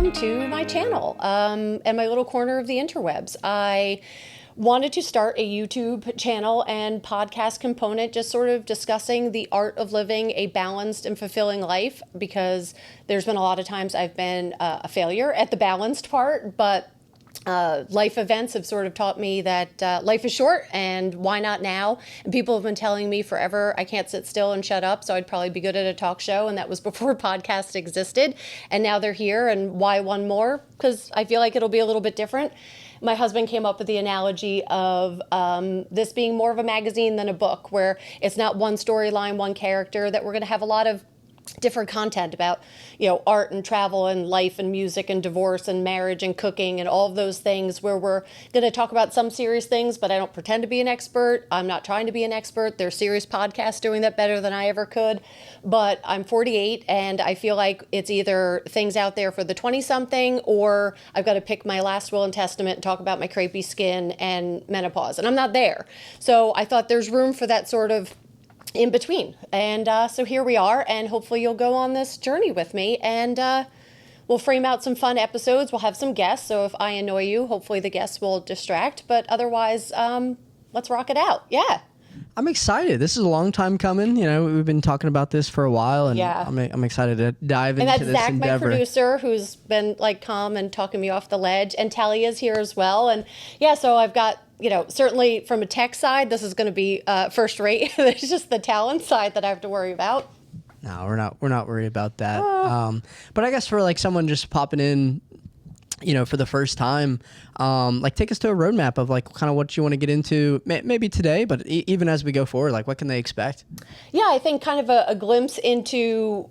welcome to my channel and my little corner of the interwebs. I wanted to start a YouTube channel and podcast component, just sort of discussing the art of living a balanced and fulfilling life, because there's been a lot of times I've been a failure at the balanced part, but life events have sort of taught me that life is short and why not now? And people have been telling me forever I can't sit still and shut up, so I'd probably be good at a talk show, and that was before podcasts existed. And now they're here, and why one more? Because I feel like it'll be a little bit different. My husband came up with the analogy of this being more of a magazine than a book, where it's not one storyline, one character, that we're going to have a lot of different content about, art and travel and life and music and divorce and marriage and cooking and all of those things, where we're going to talk about some serious things, but I don't pretend to be an expert. I'm not trying to be an expert. There's serious podcasts doing that better than I ever could. But I'm 48 and I feel like it's either things out there for the 20-something, or I've got to pick my last will and testament and talk about my crepey skin and menopause. And I'm not there. So I thought there's room for that sort of in between. And so here we are, and hopefully you'll go on this journey with me, and we'll frame out some fun episodes. We'll have some guests, so if I annoy you, hopefully the guests will distract, but otherwise, let's rock it out. Yeah. I'm excited. This is a long time coming. We've been talking about this for a while, and yeah. I'm excited to dive into this endeavor. And that's Zach, my producer, who's been calm and talking me off the ledge, and Talia's here as well. And yeah, so I've got, certainly from a tech side, this is going to be first rate. There's just the talent side that I have to worry about. No, we're not worried about that. But I guess for someone just popping in, for the first time, take us to a roadmap of kind of what you want to get into, maybe today, but even as we go forward, what can they expect? Yeah, I think kind of a glimpse into,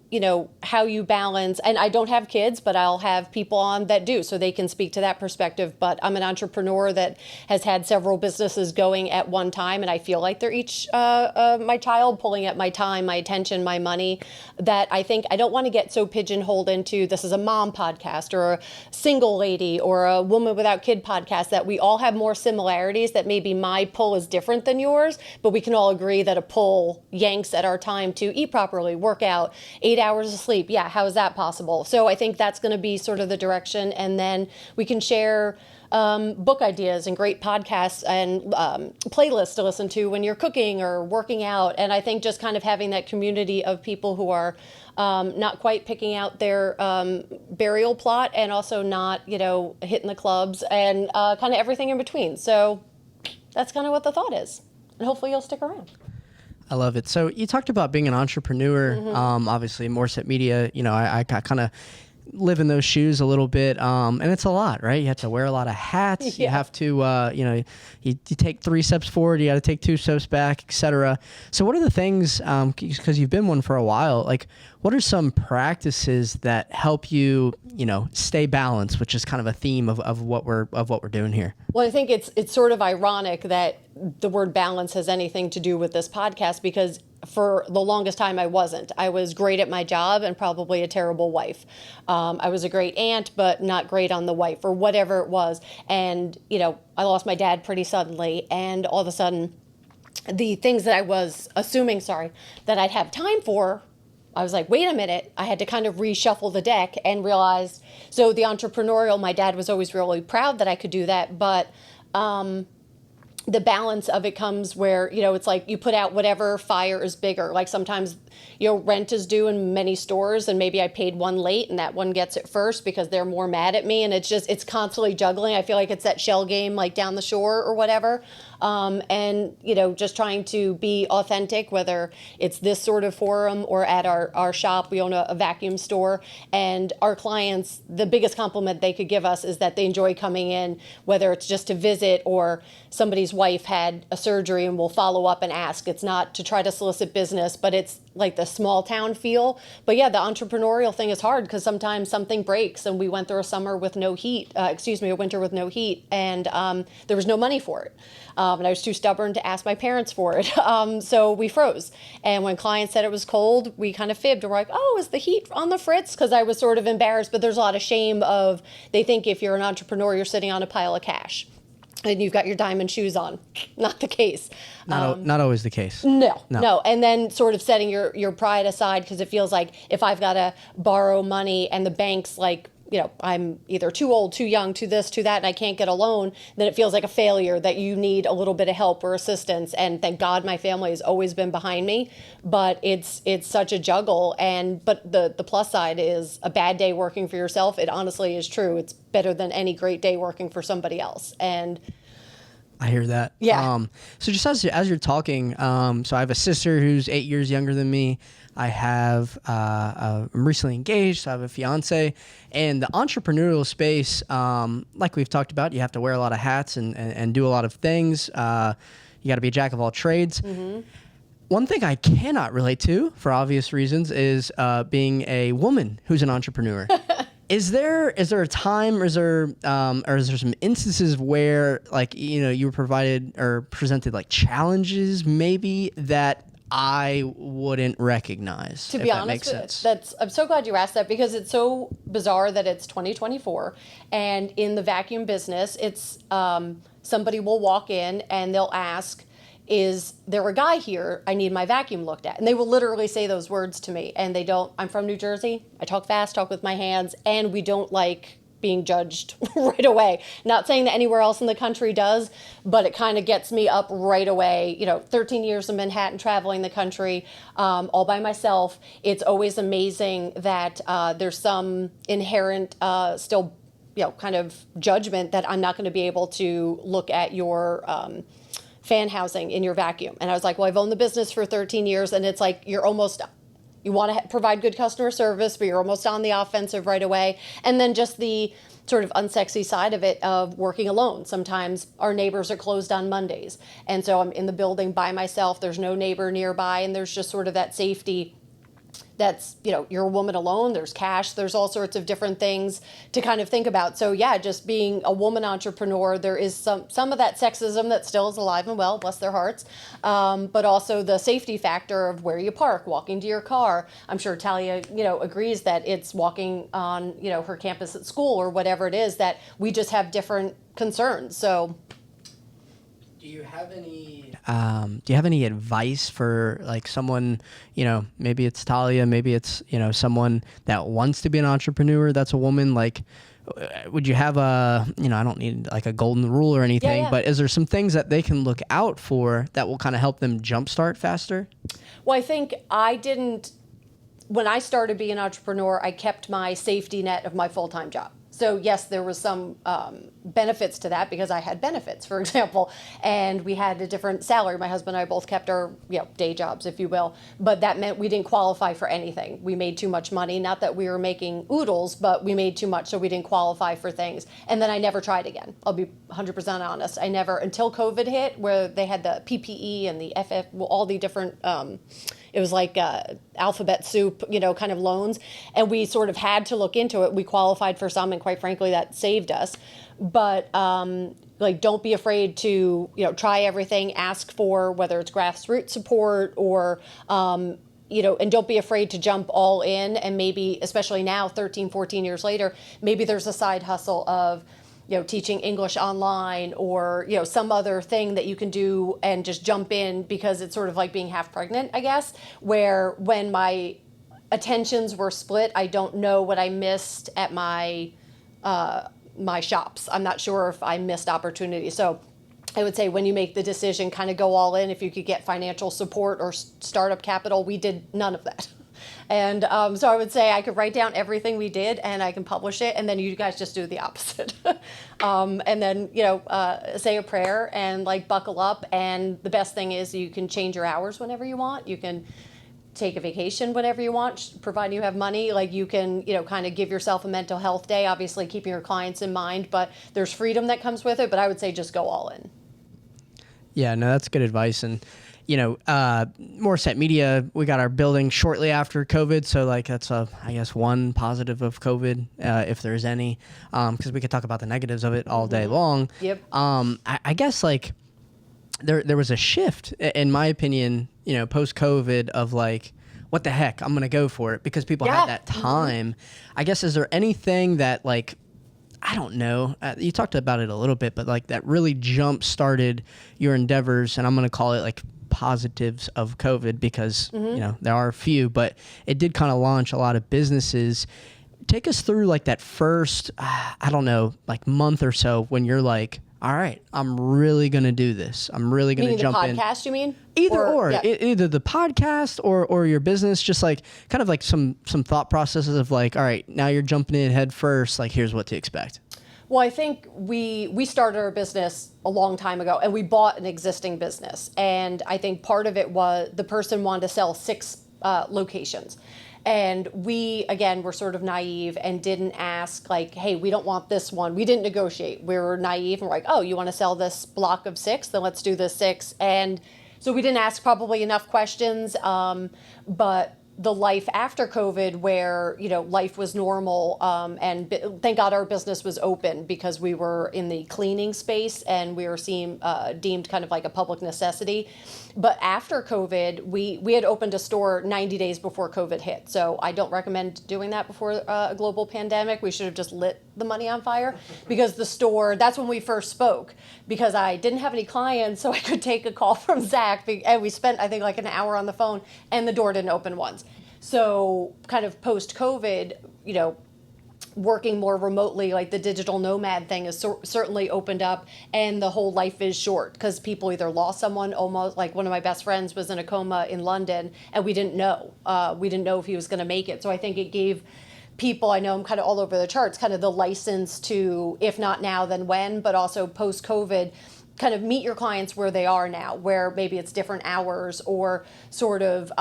how you balance, and I don't have kids, but I'll have people on that do, so they can speak to that perspective. But I'm an entrepreneur that has had several businesses going at one time, and I feel like they're each my child, pulling at my time, my attention, my money, that I think I don't want to get so pigeonholed into this is a mom podcast or a single lady or a woman without kid podcast, that we all have more similarities, that maybe my pull is different than yours, but we can all agree that a pull yanks at our time to eat properly, work out, 8 hours of sleep. Yeah, how is that possible? So I think that's going to be sort of the direction, and then we can share book ideas and great podcasts and playlists to listen to when you're cooking or working out. And I think just kind of having that community of people who are not quite picking out their burial plot, and also not, hitting the clubs, and kind of everything in between. So that's kind of what the thought is. And hopefully you'll stick around. I love it. So you talked about being an entrepreneur, obviously Morset Media, I kind of live in those shoes a little bit. And it's a lot, right? You have to wear a lot of hats. Yeah. You have to, you take 3 steps forward, you got to take 2 steps back, etc. So what are the things, because you've been one for a while, what are some practices that help you, stay balanced, which is kind of a theme of what we're doing here? Well, I think it's sort of ironic that the word balance has anything to do with this podcast, because for the longest time I wasn't. I was great at my job and probably a terrible wife. I was a great aunt, but not great on the wife, or whatever it was. And, I lost my dad pretty suddenly, and all of a sudden the things that I was assuming, that I'd have time for, I was like, wait a minute, I had to kind of reshuffle the deck and realized, so the entrepreneurial, my dad was always really proud that I could do that, but the balance of it comes where, it's like you put out whatever fire is bigger. Sometimes, rent is due in many stores, and maybe I paid one late and that one gets it first because they're more mad at me. And it's constantly juggling. I feel like it's that shell game, down the shore or whatever. And, just trying to be authentic, whether it's this sort of forum or at our shop. We own a vacuum store, and our clients, the biggest compliment they could give us is that they enjoy coming in, whether it's just to visit or somebody's wife had a surgery and we'll follow up and ask. It's not to try to solicit business, but it's the small town feel. But yeah, the entrepreneurial thing is hard because sometimes something breaks, and we went through a summer with no heat, a winter with no heat, and there was no money for it. And I was too stubborn to ask my parents for it. So we froze. And when clients said it was cold, we kind of fibbed. We're like, oh, is the heat on the fritz? Because I was sort of embarrassed, but there's a lot of shame of, they think if you're an entrepreneur, you're sitting on a pile of cash and you've got your diamond shoes on. Not the case. Not always the case. No. And then sort of setting your pride aside, because it feels like if I've got to borrow money and the bank's I'm either too old, too young, too this, too that, and I can't get a loan, then it feels like a failure, that you need a little bit of help or assistance. And thank God my family has always been behind me, but it's such a juggle. But the plus side is, a bad day working for yourself, it honestly is true. It's better than any great day working for somebody else. And I hear that. Yeah. So just as you're talking, so I have a sister who's 8 years younger than me. I have, I'm recently engaged, so I have a fiance. And the entrepreneurial space, like we've talked about, you have to wear a lot of hats and do a lot of things. You got to be a jack of all trades. Mm-hmm. One thing I cannot relate to, for obvious reasons, is being a woman who's an entrepreneur. Is there a time, or is there some instances where, like, you were provided or presented like challenges maybe that I wouldn't recognize? To be honest, I'm so glad you asked that, because it's so bizarre that it's 2024, and in the vacuum business, it's somebody will walk in and they'll ask, is there a guy here? I need my vacuum looked at. And they will literally say those words to me. And they don't, I'm from New Jersey. I talk fast, talk with my hands, and we don't like being judged right away. Not saying that anywhere else in the country does, but it kind of gets me up right away. 13 years in Manhattan, traveling the country, all by myself. It's always amazing that there's some inherent still, kind of judgment that I'm not going to be able to look at your fan housing in your vacuum. And I was like, well, I've owned the business for 13 years, and it's like, you want to provide good customer service, but you're almost on the offensive right away. And then just the sort of unsexy side of it, of working alone. Sometimes our neighbors are closed on Mondays. And so I'm in the building by myself. There's no neighbor nearby. And there's just sort of that safety that's, you're a woman alone, there's cash, there's all sorts of different things to kind of think about. So yeah, just being a woman entrepreneur, there is some of that sexism that still is alive and well, bless their hearts. But also the safety factor of where you park, walking to your car. I'm sure Talia, agrees that it's walking on, her campus at school or whatever it is, that we just have different concerns. So do you have any advice for like someone, maybe it's Talia, maybe it's, someone that wants to be an entrepreneur that's a woman? Like, would you have I don't need like a golden rule or anything, but is there some things that they can look out for that will kind of help them jumpstart faster? Well, I think when I started being an entrepreneur, I kept my safety net of my full-time job. So yes, there was some benefits to that, because I had benefits, for example, and we had a different salary. My husband and I both kept our day jobs, if you will, but that meant we didn't qualify for anything. We made too much money. Not that we were making oodles, but we made too much, so we didn't qualify for things. And then I never tried again. I'll be 100% honest. I never, until COVID hit, where they had the PPE and the FF, all the different it was like alphabet soup, kind of loans. And we sort of had to look into it. We qualified for some, and quite frankly, that saved us. But don't be afraid to, try everything, ask for whether it's grassroots support or, and don't be afraid to jump all in. And maybe, especially now, 13, 14 years later, maybe there's a side hustle of, teaching English online, or, some other thing that you can do and just jump in, because it's sort of like being half pregnant, I guess, where when my attentions were split, I don't know what I missed at my shops. I'm not sure if I missed opportunity. So I would say when you make the decision, kind of go all in. If you could get financial support or startup capital, we did none of that. And so I would say I could write down everything we did, and I can publish it, and then you guys just do the opposite. And then, say a prayer and buckle up. And the best thing is you can change your hours whenever you want. You can take a vacation whenever you want, providing you have money. You can, kind of give yourself a mental health day, obviously keeping your clients in mind, but there's freedom that comes with it. But I would say just go all in. Yeah, no, that's good advice. And Moreset Media, we got our building shortly after COVID. So that's I guess one positive of COVID, if there's any, because we could talk about the negatives of it all day long. Yep. I guess there was a shift, in my opinion, post COVID, of what the heck, I'm going to go for it, because people had that time. I guess, is there anything that I don't know, you talked about it a little bit, but that really jump started your endeavors, and I'm going to call it positives of COVID, because there are a few, but it did kind of launch a lot of businesses. take us through like that first, I don't know, like month or so when you're like, all right, I'm really going to do this. I'm really going to jump in. The podcast, you mean? Either Yeah. either the podcast or your business, just like kind of like some thought processes of like, all right, now you're jumping in head first. Like, here's what to expect. Well, I think we started our business a long time ago, and we bought an existing business. And I think part of it was the person wanted to sell 6 locations. And we, again, were sort of naive and didn't ask like, hey, we don't want this one. We didn't negotiate. We were naive and we're like, oh, you want to sell this block of 6? Then let's do this 6. And so we didn't ask probably enough questions. But the life after COVID where, life was normal, and thank God our business was open because we were in the cleaning space and we were deemed kind of like a public necessity. But after COVID, we had opened a store 90 days before COVID hit. So I don't recommend doing that before a global pandemic. We should have just lit the money on fire because the store, that's when we first spoke, because I didn't have any clients, so I could take a call from Zach, and we spent, I think, like an hour on the phone, and the door didn't open once. So kind of post-COVID, working more remotely, like the digital nomad thing has certainly opened up, and the whole life is short because people either lost someone, almost like one of my best friends was in a coma in London, and we didn't know if he was going to make it. So I think it gave people, I know I'm kind of all over the charts, kind of the license to, if not now, then when, but also post-COVID, kind of meet your clients where they are now, where maybe it's different hours or sort of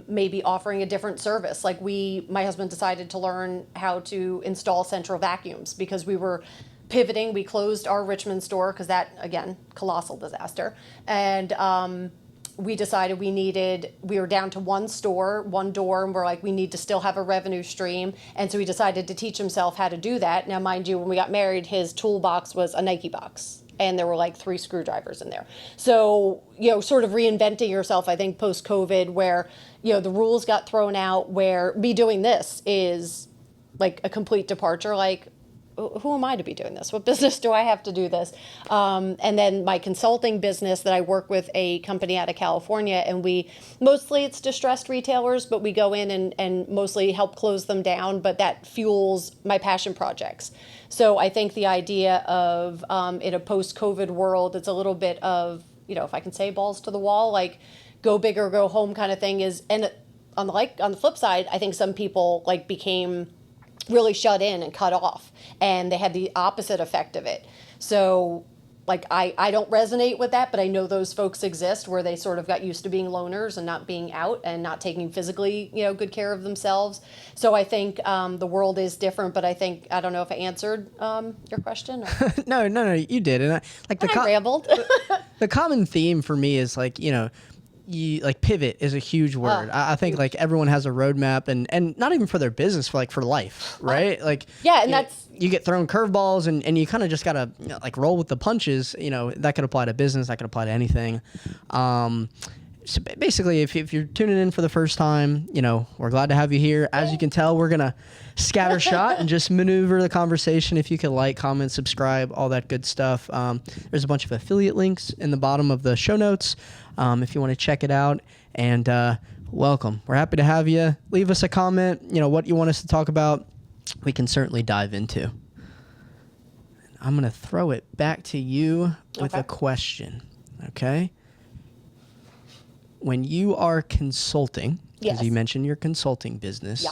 maybe offering a different service. Like my husband decided to learn how to install central vacuums because we were pivoting. We closed our Richmond store because that, again, colossal disaster. And we decided we were down to one store, one door, and we're like, we need to still have a revenue stream. And so he decided to teach himself how to do that. Now, mind you, when we got married, his toolbox was a Nike box. And there were like 3 screwdrivers in there. So, sort of reinventing yourself, I think, post-COVID, where, the rules got thrown out, where me doing this is like a complete departure. Like, who am I to be doing this? What business do I have to do this? And then my consulting business that I work with a company out of California, and mostly it's distressed retailers, but we go in and mostly help close them down, but that fuels my passion projects. So I think the idea of, in a post-COVID world, it's a little bit of, if I can say balls to the wall, like go big or go home kind of thing is, and on the flip side, I think some people like became really shut in and cut off, and they had the opposite effect of it. So like I don't resonate with that, but I know those folks exist where they sort of got used to being loners and not being out and not taking physically, good care of themselves. So I think the world is different, but I don't know if I answered your question. Or... No, you did. And I rambled. The common theme for me is like, pivot is a huge word. I think like everyone has a roadmap, and not even for their business, for life, right? You get thrown curveballs, and you kind of just gotta roll with the punches. That could apply to business, that could apply to anything. So basically, if you're tuning in for the first time, we're glad to have you here. As you can tell, we're gonna scatter shot and just maneuver the conversation. If you could like, comment, subscribe, all that good stuff. There's a bunch of affiliate links in the bottom of the show notes if you want to check it out. And welcome. We're happy to have you. Leave us a comment. What you want us to talk about, we can certainly dive into. I'm gonna throw it back to you with a question. Okay. When you are consulting, because you mentioned your consulting business,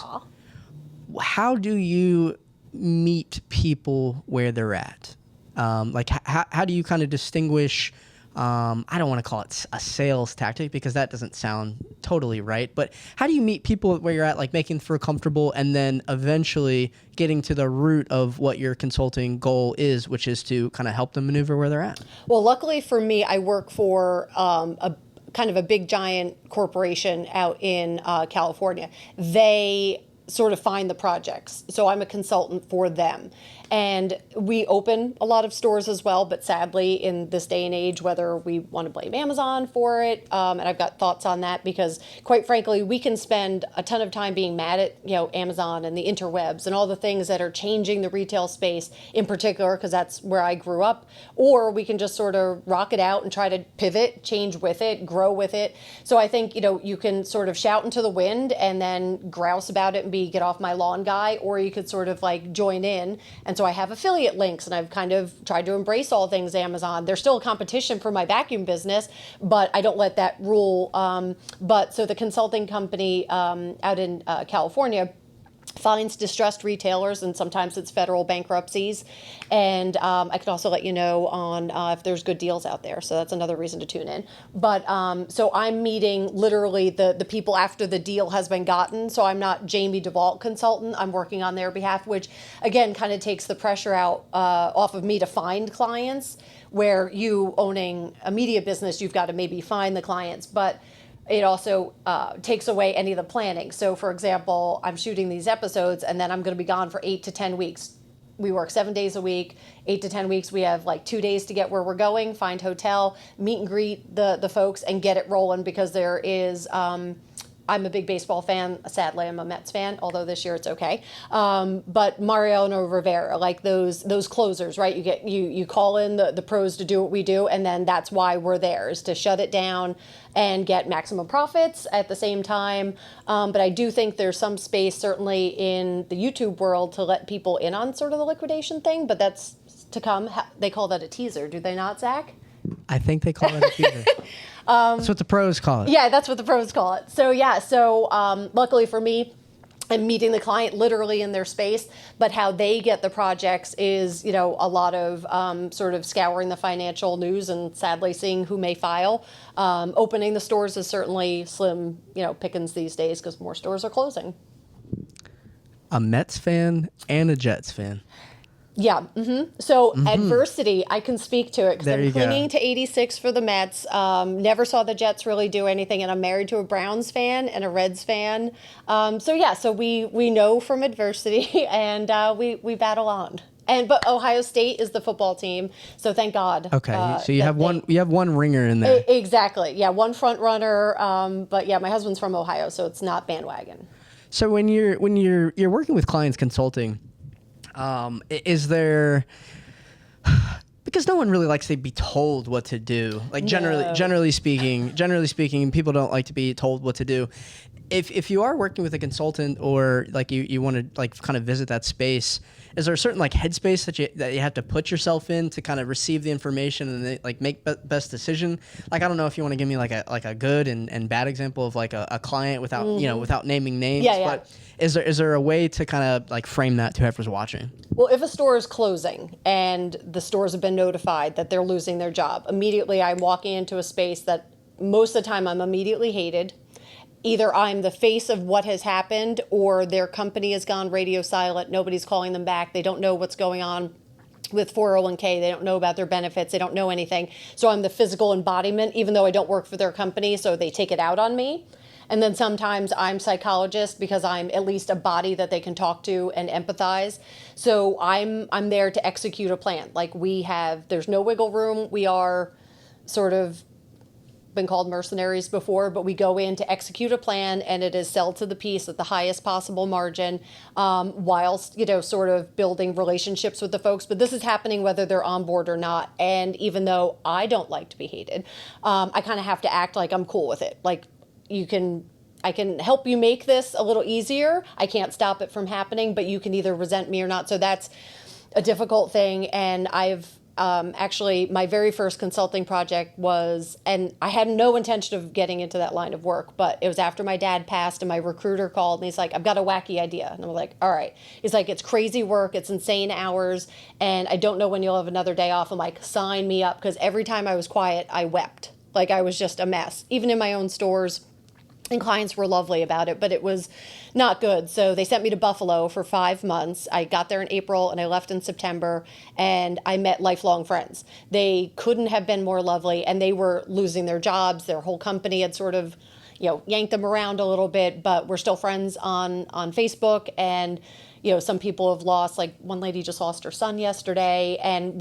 how do you meet people where they're at? How do you kind of distinguish, I don't want to call it a sales tactic because that doesn't sound totally right, but how do you meet people where you're at, like making them feel comfortable and then eventually getting to the root of what your consulting goal is, which is to kind of help them maneuver where they're at? Well, luckily for me, I work for a kind of a big giant corporation out in California. They sort of find the projects. So I'm a consultant for them. And we open a lot of stores as well, but sadly in this day and age, whether we want to blame Amazon for it, and I've got thoughts on that because quite frankly, we can spend a ton of time being mad at, Amazon and the interwebs and all the things that are changing the retail space in particular, because that's where I grew up, or we can just sort of rock it out and try to pivot, change with it, grow with it. So I think, you can sort of shout into the wind and then grouse about it and be get off my lawn guy, or you could sort of like join in. And so I have affiliate links, and I've kind of tried to embrace all things Amazon. There's still a competition for my vacuum business, but I don't let that rule. But so the consulting company out in California finds distressed retailers, and sometimes it's federal bankruptcies. And I could also let you know on if there's good deals out there. So that's another reason to tune in. But so I'm meeting literally the people after the deal has been gotten. So I'm not Jamie DeVault consultant. I'm working on their behalf, which again kind of takes the pressure out off of me to find clients, where you owning a media business, you've got to maybe find the clients. But it also takes away any of the planning. So for example, I'm shooting these episodes and then I'm going to be gone for 8 to 10 weeks. We work 7 days a week, 8 to 10 weeks. We have like 2 days to get where we're going, find hotel, meet and greet the folks, and get it rolling, because there is, I'm a big baseball fan. Sadly, I'm a Mets fan, although this year it's okay. But Mariano Rivera, like those closers, right? You call in the pros to do what we do, and then that's why we're there, is to shut it down and get maximum profits at the same time. But I do think there's some space, certainly in the YouTube world, to let people in on sort of the liquidation thing, but that's to come. They call that a teaser, do they not, Zach? I think they call it a teaser. That's what the pros call it. Yeah, that's what the pros call it. So yeah, luckily for me, I'm meeting the client literally in their space, but how they get the projects is, a lot of sort of scouring the financial news and sadly seeing who may file. Opening the stores is certainly slim, pickings these days, because more stores are closing. A Mets fan and a Jets fan. Yeah. Mm-hmm. So adversity, I can speak to it, because I'm clinging to 86 for the Mets. Never saw the Jets really do anything, and I'm married to a Browns fan and a Reds fan. So we know from adversity, and we battle on. But Ohio State is the football team, so thank God. Okay, so you have one ringer in there. Exactly. Yeah, one front runner. But yeah, my husband's from Ohio, so it's not bandwagon. So when you're working with clients consulting, is there, because no one really likes to be told what to do. Like generally speaking, people don't like to be told what to do. If you are working with a consultant, or like you want to like kind of visit that space, is there a certain like headspace that you have to put yourself in to kind of receive the information and like make best decision? Like, I don't know if you want to give me like a good and bad example of like a client without without naming names. Yeah. But is there a way to kind of like frame that to whoever's watching? Well, if a store is closing and the stores have been notified that they're losing their job, immediately I'm walking into a space that most of the time I'm immediately hated. Either I'm the face of what has happened, or their company has gone radio silent. Nobody's calling them back. They don't know what's going on with 401k. They don't know about their benefits. They don't know anything. So I'm the physical embodiment, even though I don't work for their company. So they take it out on me. And then sometimes I'm psychologist, because I'm at least a body that they can talk to and empathize. So I'm there to execute a plan. Like there's no wiggle room. We are sort of been called mercenaries before, but we go in to execute a plan, and it is sell to the piece at the highest possible margin, whilst sort of building relationships with the folks. But this is happening whether they're on board or not. And even though I don't like to be hated, I kind of have to act like I'm cool with it. Like, I can help you make this a little easier. I can't stop it from happening, but you can either resent me or not. So that's a difficult thing. And I've actually, my very first consulting project was, and I had no intention of getting into that line of work, but it was after my dad passed, and my recruiter called and he's like, I've got a wacky idea. And I'm like, all right. He's like, it's crazy work. It's insane hours. And I don't know when you'll have another day off. I'm like, sign me up. Because every time I was quiet, I wept. Like, I was just a mess, even in my own stores. And clients were lovely about it, but it was not good. So they sent me to Buffalo for 5 months. I got there in April and I left in September, and I met lifelong friends. They couldn't have been more lovely, and they were losing their jobs. Their whole company had sort of, yanked them around a little bit, but we're still friends on Facebook. And some people have lost, like one lady just lost her son yesterday, and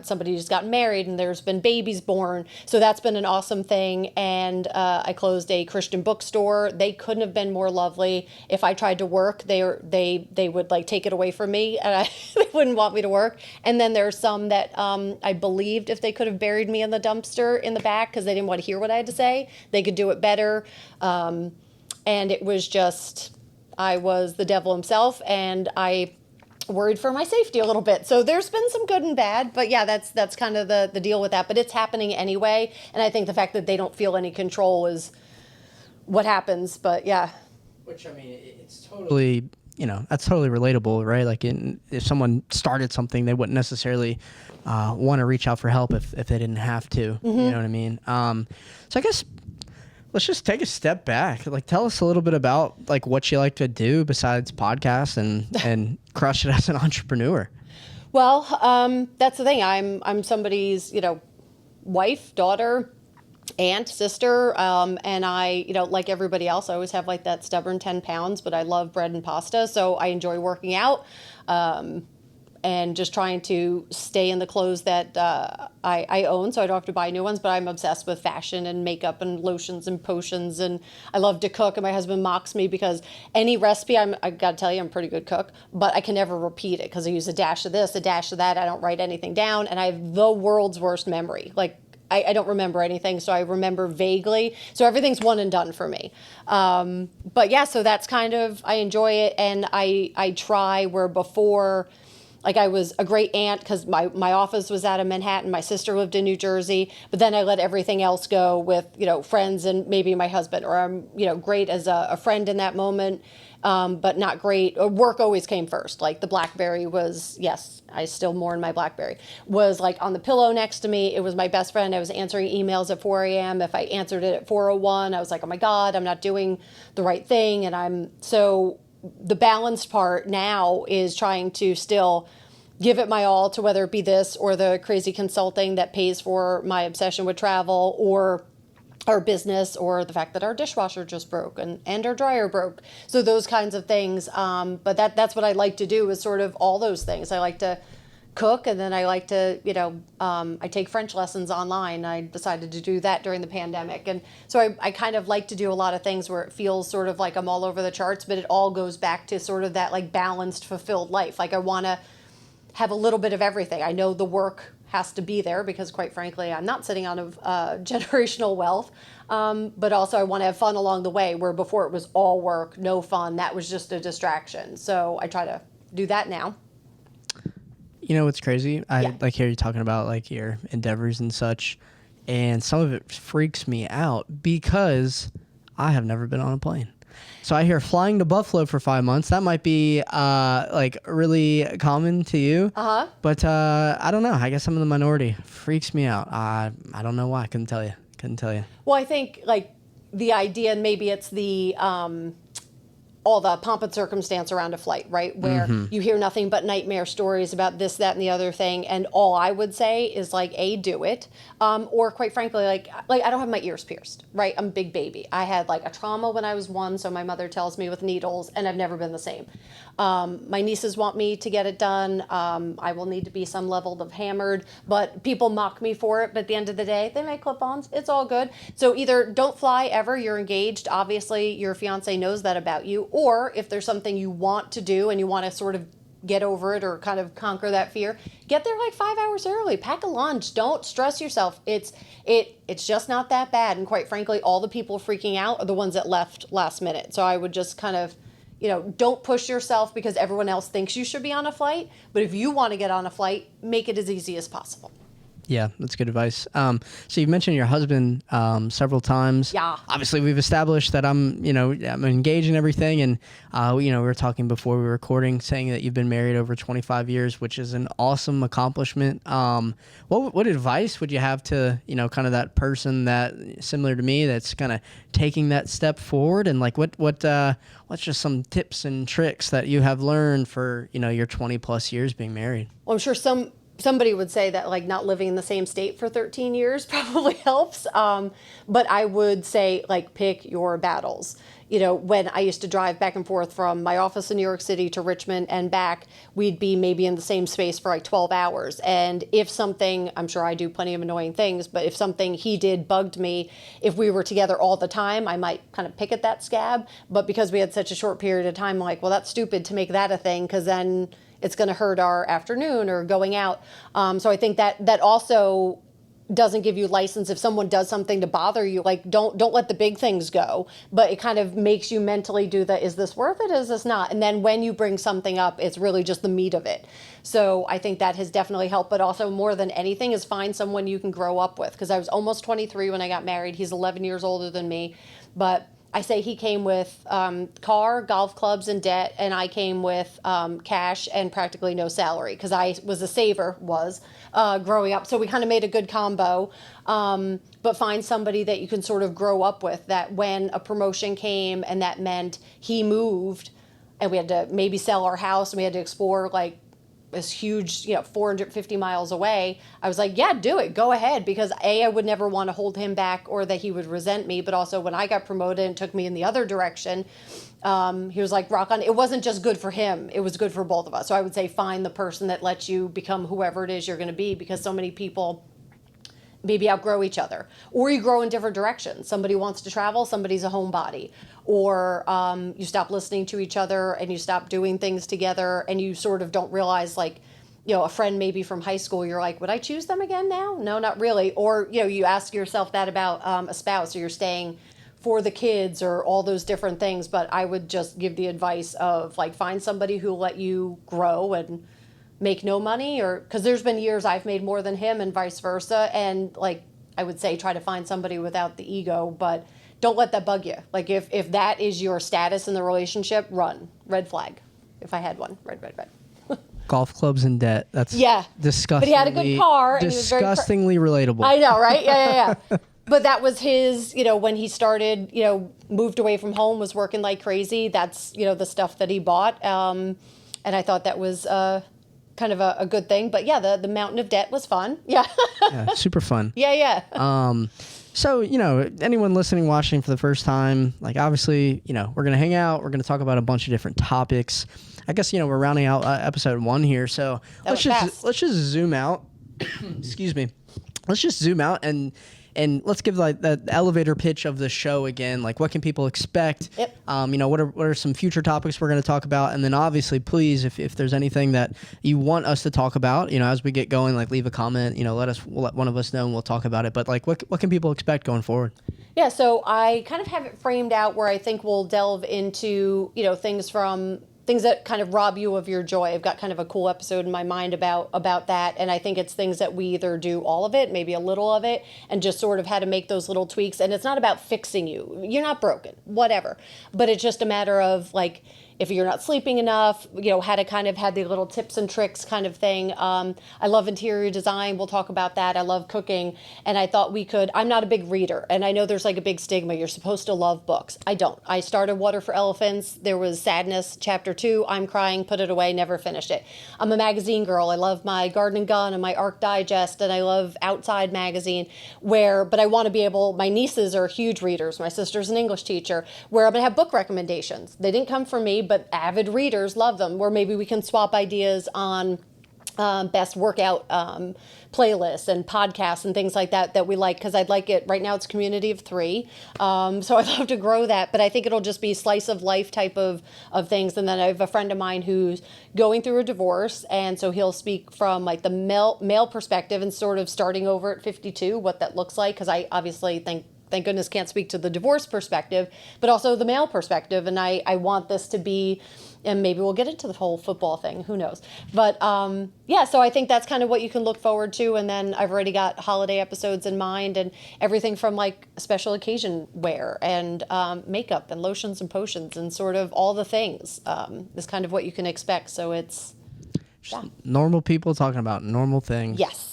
somebody just got married, and there's been babies born. So that's been an awesome thing. And I closed a Christian bookstore. They couldn't have been more lovely. If I tried to work, they would like take it away from me, and they wouldn't want me to work. And then there's some that I believed if they could have buried me in the dumpster in the back because they didn't want to hear what I had to say, they could do it better. And it was just I was the devil himself, and I worried for my safety a little bit. So there's been some good and bad, but yeah, that's kind of the deal with that. But it's happening anyway, and I think the fact that they don't feel any control is what happens. But yeah. Which, I mean, it's totally, that's totally relatable, right? Like if someone started something, they wouldn't necessarily want to reach out for help if they didn't have to. You know what I mean? So I guess let's just take a step back. Like, tell us a little bit about like what you like to do besides podcasts and crush it as an entrepreneur. Well, that's the thing. I'm somebody's, wife, daughter, aunt, sister, and I, like everybody else, I always have like that stubborn 10 pounds, but I love bread and pasta, so I enjoy working out, and just trying to stay in the clothes that I own, so I don't have to buy new ones. But I'm obsessed with fashion and makeup and lotions and potions, and I love to cook. And my husband mocks me because any recipe, I gotta tell you, I'm a pretty good cook, but I can never repeat it because I use a dash of this, a dash of that. I don't write anything down, and I have the world's worst memory. Like, I don't remember anything, so I remember vaguely. So everything's one and done for me. But yeah, so that's kind of, I enjoy it, and I try where before, like I was a great aunt because my office was out of Manhattan. My sister lived in New Jersey, but then I let everything else go with, friends and maybe my husband, or I'm, great as a friend in that moment. But not great. Work always came first. Like the BlackBerry was, yes, I still mourn my BlackBerry, was like on the pillow next to me. It was my best friend. I was answering emails at 4 a.m. If I answered it at 4:01, I was like, oh my God, I'm not doing the right thing. And so the balanced part now is trying to still give it my all to whether it be this or the crazy consulting that pays for my obsession with travel, or our business, or the fact that our dishwasher just broke and our dryer broke. So those kinds of things. But that's what I like to do, is sort of all those things. I like to cook, and then I like to, I take French lessons online. I decided to do that during the pandemic. And so I kind of like to do a lot of things where it feels sort of like I'm all over the charts, but it all goes back to sort of that like balanced, fulfilled life. Like I want to have a little bit of everything. I know the work has to be there because, quite frankly, I'm not sitting on a generational wealth. But also I want to have fun along the way, where before it was all work, no fun. That was just a distraction. So I try to do that now. You know what's crazy? I like hear you talking about like your endeavors and such, and some of it freaks me out because I have never been on a plane. So I hear flying to Buffalo for 5 months. That might be like really common to you. But I don't know. I guess I'm in the minority. Freaks me out. I don't know why. Couldn't tell you. Well, I think like the idea, and maybe it's the all the pomp and circumstance around a flight, right? Where you hear nothing but nightmare stories about this, that, and the other thing. And all I would say is like, do it. Or quite frankly, like I don't have my ears pierced, right? I'm a big baby. I had like a trauma when I was 1. So my mother tells me, with needles, and I've never been the same. My nieces want me to get it done. I will need to be some level of hammered, but people mock me for it. But at the end of the day, they make clip-ons. It's all good. So either don't fly ever. You're engaged. Obviously, your fiance knows that about you. Or if there's something you want to do and you want to sort of get over it or kind of conquer that fear, get there like 5 hours early. Pack a lunch. Don't stress yourself. It's just not that bad. And quite frankly, all the people freaking out are the ones that left last minute. So I would just kind of, don't push yourself because everyone else thinks you should be on a flight. But if you want to get on a flight, make it as easy as possible. Yeah, that's good advice. So you've mentioned your husband several times. Yeah. Obviously, we've established that I'm engaged in everything, and we were talking before we were recording, saying that you've been married over 25 years, which is an awesome accomplishment. What advice would you have to kind of that person that similar to me that's kind of taking that step forward, and like what's just some tips and tricks that you have learned for your 20 plus years being married? Well, I'm sure somebody would say that like not living in the same state for 13 years probably helps. But I would say like pick your battles. When I used to drive back and forth from my office in New York City to Richmond and back, we'd be maybe in the same space for like 12 hours. And if something, I'm sure I do plenty of annoying things, but if something he did bugged me, if we were together all the time, I might kind of pick at that scab. But because we had such a short period of time, I'm like, well, that's stupid to make that a thing, because then it's going to hurt our afternoon or going out. So I think that also doesn't give you license. If someone does something to bother you, like don't let the big things go, but it kind of makes you mentally do that. Is this worth it? Is this not? And then when you bring something up, it's really just the meat of it. So I think that has definitely helped, but also more than anything is find someone you can grow up with. Because I was almost 23 when I got married. He's 11 years older than me, but I say he came with car, golf clubs, and debt, and I came with cash and practically no salary because I was a saver, growing up. So we kind of made a good combo. But find somebody that you can sort of grow up with, that when a promotion came and that meant he moved and we had to maybe sell our house and we had to explore like this huge, 450 miles away, I was like, yeah, do it. Go ahead. Because I would never want to hold him back or that he would resent me. But also when I got promoted and took me in the other direction, he was like, rock on. It wasn't just good for him. It was good for both of us. So I would say find the person that lets you become whoever it is you're going to be, because so many people maybe outgrow each other, or you grow in different directions. Somebody wants to travel, somebody's a homebody, or you stop listening to each other and you stop doing things together and you sort of don't realize, like, a friend maybe from high school, you're like, would I choose them again now? No, not really. Or, you ask yourself that about a spouse, or you're staying for the kids, or all those different things. But I would just give the advice of like, find somebody who will let you grow and make no money, or because there's been years I've made more than him and vice versa. And like, I would say try to find somebody without the ego, but don't let that bug you. Like if that is your status in the relationship, run. Red flag. If I had one, red. Golf clubs and debt. That's disgusting. But he had a good car. And disgustingly relatable. I know, right? Yeah. But that was his, when he started, moved away from home, was working like crazy. That's, the stuff that he bought. And I thought that was kind of a good thing. But yeah, the mountain of debt was fun. Yeah. Yeah, super fun. Yeah. So, anyone listening, watching for the first time, like obviously, we're going to hang out. We're going to talk about a bunch of different topics. I guess, we're rounding out episode 1 here. So let's just zoom out. Excuse me. Let's just zoom out and let's give like the elevator pitch of the show again. Like, what can people expect? Yep. What are some future topics we're going to talk about? And then obviously, please, if there's anything that you want us to talk about, as we get going, like leave a comment, we'll let one of us know and we'll talk about it. But like, what can people expect going forward? Yeah. So I kind of have it framed out where I think we'll delve into, things that kind of rob you of your joy. I've got kind of a cool episode in my mind about that. And I think it's things that we either do all of it, maybe a little of it, and just sort of how to make those little tweaks. And it's not about fixing you. You're not broken, whatever. But it's just a matter of like, if you're not sleeping enough, how to kind of have the little tips and tricks kind of thing. I love interior design. We'll talk about that. I love cooking. And I thought I'm not a big reader. And I know there's like a big stigma. You're supposed to love books. I don't. I started Water for Elephants. There was Sadness, chapter 2. I'm crying, put it away, never finished it. I'm a magazine girl. I love my Garden and Gun and my Arc Digest. And I love Outside magazine but I want to be able, my nieces are huge readers. My sister's an English teacher, where I'm going to have book recommendations. They didn't come from me, but avid readers love them, where maybe we can swap ideas on best workout playlists and podcasts and things like that we like, because I'd like it. Right now it's a community of 3. So I'd love to grow that, but I think it'll just be slice of life type of things. And then I have a friend of mine who's going through a divorce, and so he'll speak from like the male perspective and sort of starting over at 52, what that looks like, because I obviously thank goodness can't speak to the divorce perspective, but also the male perspective. And I want this to be, and maybe we'll get into the whole football thing, who knows. But so I think that's kind of what you can look forward to. And then I've already got holiday episodes in mind, and everything from like special occasion wear and makeup and lotions and potions and sort of all the things is kind of what you can expect. So it's normal people talking about normal things. Yes.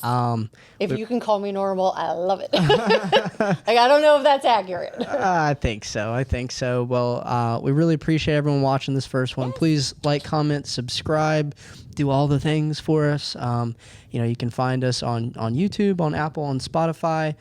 If you can call me normal, I love it. Like, I don't know if that's accurate. I think so. Well, we really appreciate everyone watching this first one. Yes. Please like, comment, subscribe, do all the things for us. You can find us on YouTube, on Apple, on Spotify.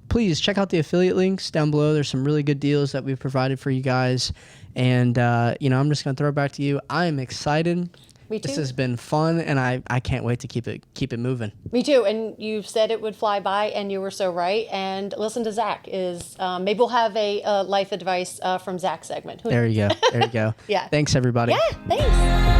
Please check out the affiliate links down below. There's some really good deals that we've provided for you guys. And, I'm just going to throw it back to you. I am excited. Me too. This has been fun, and I can't wait to keep it moving. Me too. And you said it would fly by, and you were so right. And listen to Zach. Maybe we'll have a life advice from Zach segment. There you go. Yeah. Thanks, everybody. Yeah, thanks.